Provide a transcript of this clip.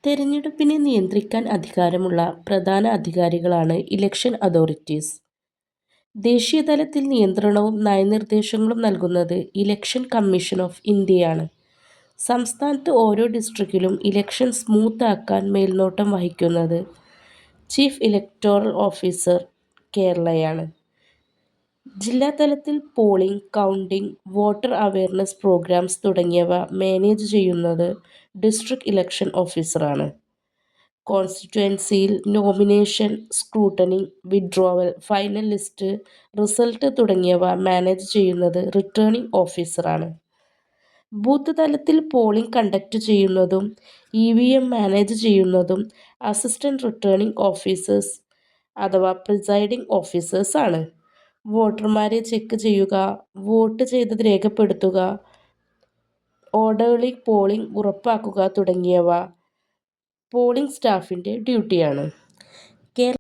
തെരഞ്ഞെടുപ്പിനെ നിയന്ത്രിക്കാൻ അധികാരമുള്ള പ്രധാന അധികാരികളാണ് ഇലക്ഷൻ അതോറിറ്റീസ്. ദേശീയതലത്തിൽ നിയന്ത്രണവും നയനിർദ്ദേശങ്ങളും നൽകുന്നത് ഇലക്ഷൻ കമ്മീഷൻ ഓഫ് ഇന്ത്യയാണ്. സംസ്ഥാനത്ത് ഓരോ ഡിസ്ട്രിക്റ്റിലും ഇലക്ഷൻ സ്മൂത്ത് ആക്കാൻ മേൽനോട്ടം വഹിക്കുന്നത് ചീഫ് ഇലക്ടോറൽ ഓഫീസർ കേരളയാണ്. ജില്ലാതലത്തിൽ polling, counting, voter awareness programmes തുടങ്ങിയവ മാനേജ് ചെയ്യുന്നത് ഡിസ്ട്രിക്ട് ഇലക്ഷൻ ഓഫീസറാണ്. കോൺസ്റ്റിറ്റ്യുവൻസിയിൽ nomination, scrutiny, withdrawal, final list, result തുടങ്ങിയവ മാനേജ് ചെയ്യുന്നത് റിട്ടേണിംഗ് ഓഫീസറാണ്. ബൂത്ത് തലത്തിൽ പോളിംഗ് കണ്ടക്ട് ചെയ്യുന്നതും EVM മാനേജ് ചെയ്യുന്നതും അസിസ്റ്റന്റ് റിട്ടേണിംഗ് ഓഫീസേഴ്സ് അഥവാ പ്രിസൈഡിംഗ് ഓഫീസേഴ്സ് ആണ്. വോട്ടർമാരെ ചെക്ക് ചെയ്യുക, വോട്ട് ചെയ്തത് രേഖപ്പെടുത്തുക, ഓർഡർലി പോളിംഗ് ഉറപ്പാക്കുക തുടങ്ങിയവ പോളിംഗ് സ്റ്റാഫിൻ്റെ ഡ്യൂട്ടിയാണ്.